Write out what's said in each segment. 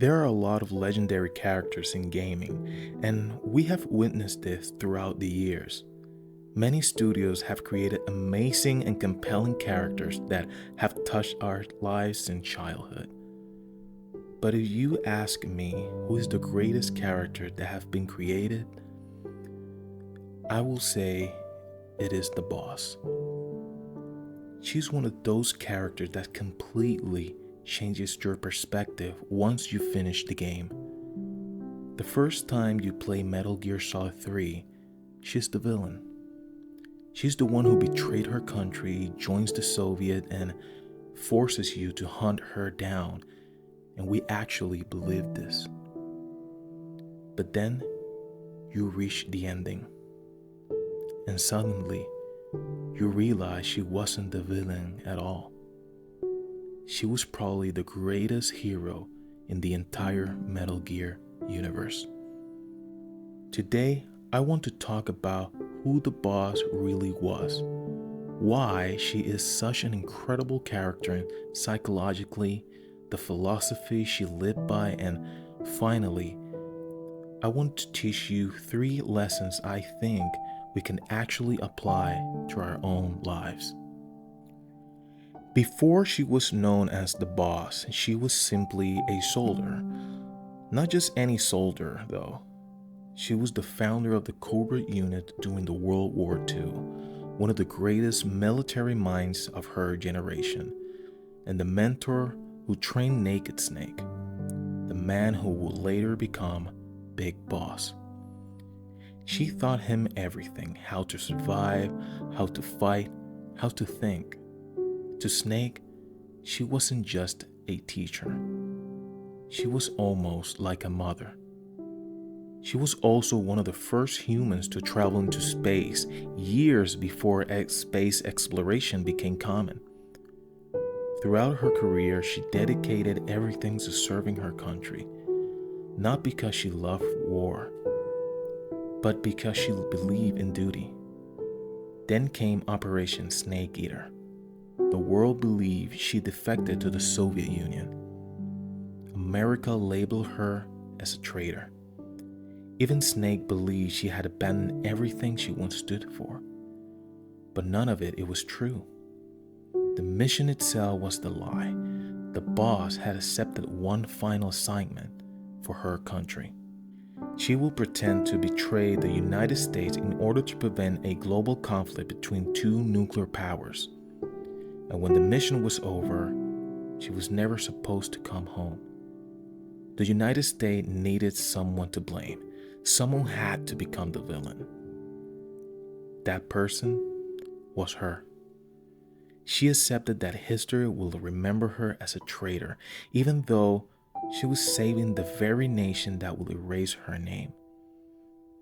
There are a lot of legendary characters in gaming, and we have witnessed this throughout the years. Many studios have created amazing and compelling characters that have touched our lives since childhood. But if you ask me who is the greatest character that have been created, I will say it is the boss. She's one of those characters that completely changes your perspective once you finish the game. The first time you play Metal Gear Solid 3, she's the villain. She's the one who betrayed her country, joins the Soviet, and forces you to hunt her down, and we actually believe this. But then, you reach the ending, and suddenly, you realize she wasn't the villain at all. She was probably the greatest hero in the entire Metal Gear universe. Today, I want to talk about who the boss really was, why she is such an incredible character and psychologically, the philosophy she lived by, and finally, I want to teach you 3 lessons I think we can actually apply to our own lives. Before she was known as the boss, she was simply a soldier. Not just any soldier, though. She was the founder of the Cobra unit during the World War II, one of the greatest military minds of her generation, and the mentor who trained Naked Snake, the man who would later become Big Boss. She taught him everything: how to survive, how to fight, how to think. To Snake, she wasn't just a teacher. She was almost like a mother. She was also one of the first humans to travel into space years before space exploration became common. Throughout her career, she dedicated everything to serving her country, not because she loved war, but because she believed in duty. Then came Operation Snake Eater. The world believed she defected to the Soviet Union. America labeled her as a traitor. Even Snake believed she had abandoned everything she once stood for. But none of it was true. The mission itself was the lie. The boss had accepted one final assignment for her country. She will pretend to betray the United States in order to prevent a global conflict between 2 nuclear powers. And when the mission was over, she was never supposed to come home. The United States needed someone to blame. Someone had to become the villain. That person was her. She accepted that history will remember her as a traitor, even though she was saving the very nation that will erase her name.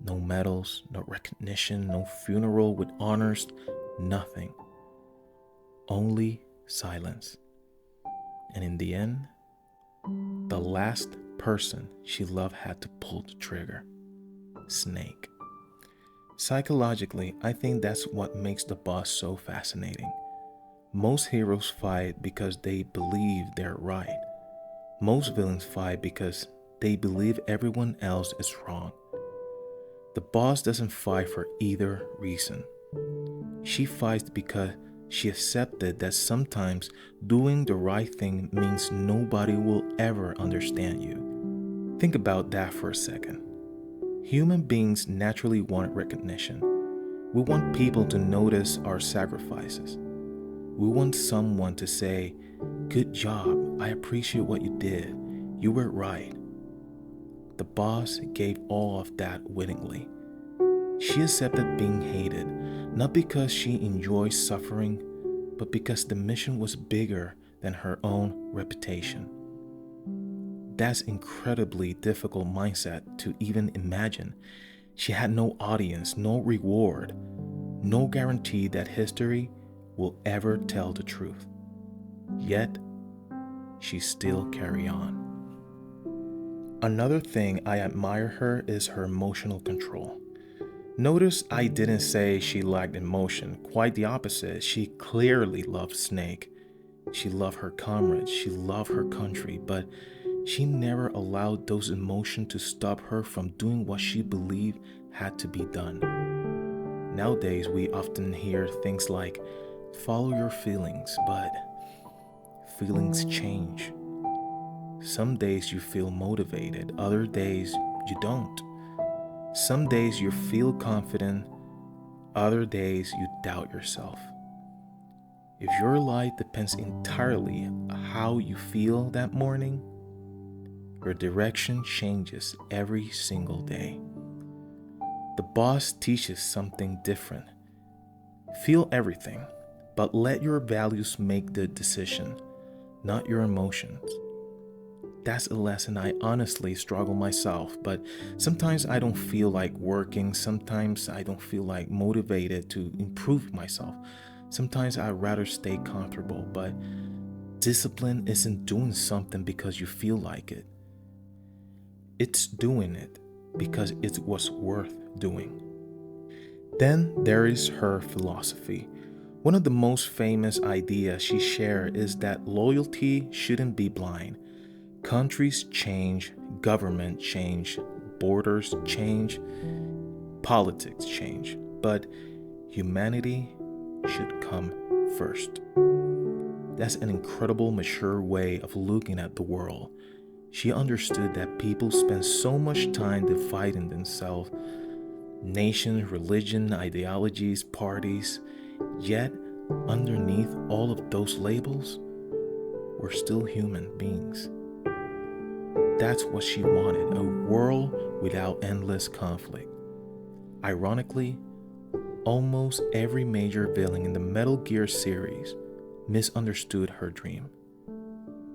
No medals, no recognition, no funeral with honors, nothing. Only silence. And in the end, the last person she loved had to pull the trigger. Snake. Psychologically, I think that's what makes the boss so fascinating. Most heroes fight because they believe they're right. Most villains fight because they believe everyone else is wrong. The boss doesn't fight for either reason. She fights because she accepted that sometimes doing the right thing means nobody will ever understand you. Think about that for a second. Human beings naturally want recognition. We want people to notice our sacrifices. We want someone to say, "Good job, I appreciate what you did. You were right." The boss gave all of that willingly. She accepted being hated, not because she enjoyed suffering, but because the mission was bigger than her own reputation. That's incredibly difficult mindset to even imagine. She had no audience, no reward, no guarantee that history will ever tell the truth. Yet, she still carried on. Another thing I admire her is her emotional control. Notice I didn't say she lacked emotion. Quite the opposite. She clearly loved Snake. She loved her comrades. She loved her country. But She never allowed those emotions to stop her from doing what she believed had to be done. Nowadays, we often hear things like, follow your feelings, but feelings change. Some days you feel motivated, other days you don't. Some days you feel confident, other days you doubt yourself. If your life depends entirely on how you feel that morning, your direction changes every single day. The boss teaches something different. Feel everything, but let your values make the decision, not your emotions. That's a lesson I honestly struggle myself, but sometimes I don't feel like working, sometimes I don't feel like motivated to improve myself. Sometimes I'd rather stay comfortable, but discipline isn't doing something because you feel like it. It's doing it because it was worth doing. Then there is her philosophy. One of the most famous ideas she shared is that loyalty shouldn't be blind. Countries change, government change, borders change, politics change, but humanity should come first. That's an incredible, mature way of looking at the world. She understood that people spend so much time dividing themselves, nations, religion, ideologies, parties, yet underneath all of those labels, we're still human beings. That's what she wanted, a world without endless conflict. Ironically, almost every major villain in the Metal Gear series misunderstood her dream.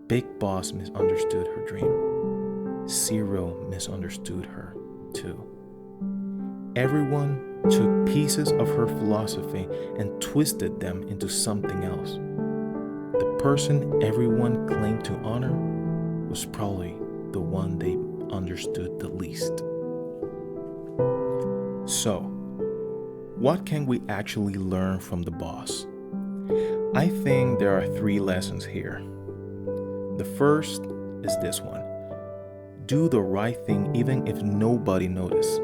Big Boss misunderstood her dream. Zero misunderstood her too. Everyone took pieces of her philosophy and twisted them into something else. The person everyone claimed to honor was probably the one they understood the least. So, what can we actually learn from the boss? I think there are 3 lessons here. The first is this one. Do the right thing even if nobody notices.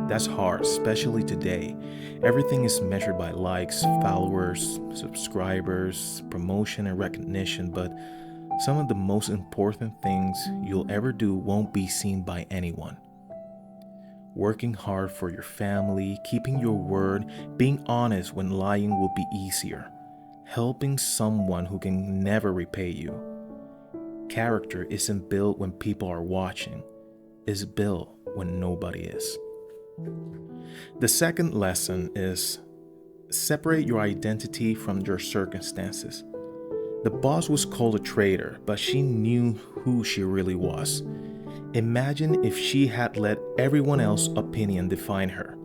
That's hard, especially today. Everything is measured by likes, followers, subscribers, promotion, and recognition, but some of the most important things you'll ever do won't be seen by anyone. Working hard for your family, keeping your word, being honest when lying will be easier. Helping someone who can never repay you. Character isn't built when people are watching. It's built when nobody is. The second lesson is separate your identity from your circumstances. The boss was called a traitor, but she knew who she really was. Imagine if she had let everyone else's opinion define her.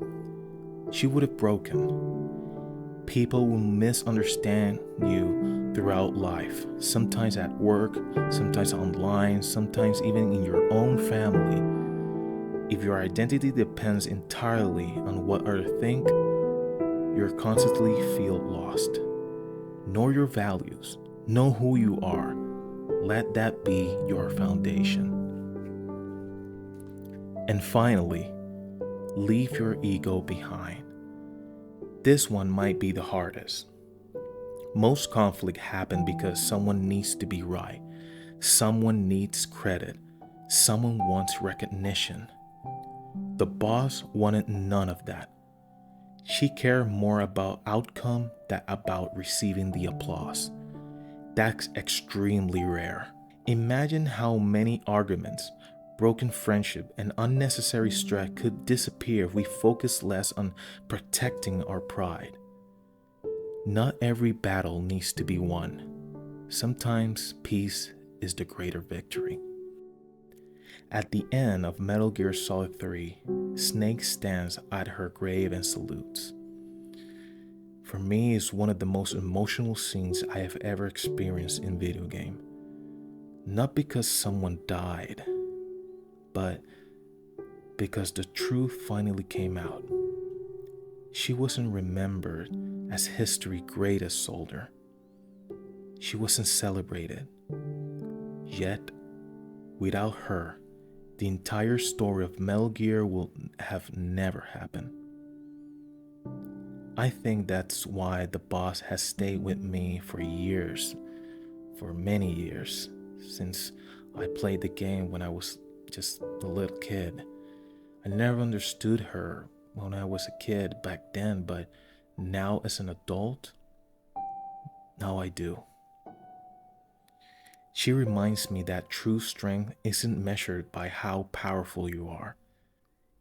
She would have broken. People will misunderstand you throughout life, sometimes at work, sometimes online, sometimes even in your own family. If your identity depends entirely on what others think, you'll constantly feel lost. Know your values. Know who you are. Let that be your foundation. And finally, leave your ego behind. This one might be the hardest. Most conflict happen because someone needs to be right. Someone needs credit. Someone wants recognition. The boss wanted none of that. She cared more about outcome than about receiving the applause. That's extremely rare. Imagine how many arguments, broken friendship, and unnecessary stress could disappear if we focus less on protecting our pride. Not every battle needs to be won. Sometimes peace is the greater victory. At the end of Metal Gear Solid 3, Snake stands at her grave and salutes. For me, it's one of the most emotional scenes I have ever experienced in video game. Not because someone died, but because the truth finally came out. She wasn't remembered as history's greatest soldier. She wasn't celebrated. Yet, Without her, the entire story of Metal Gear will have never happened. I think that's why the boss has stayed with me for years, for many years, since I played the game when I was just a little kid. I never understood her when I was a kid back then, but now as an adult, now I do. She reminds me that true strength isn't measured by how powerful you are.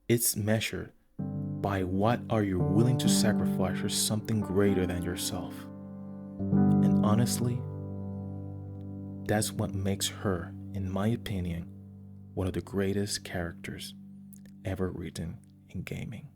It's measured by what are you willing to sacrifice for something greater than yourself. And honestly, that's what makes her, in my opinion, one of the greatest characters ever written in gaming.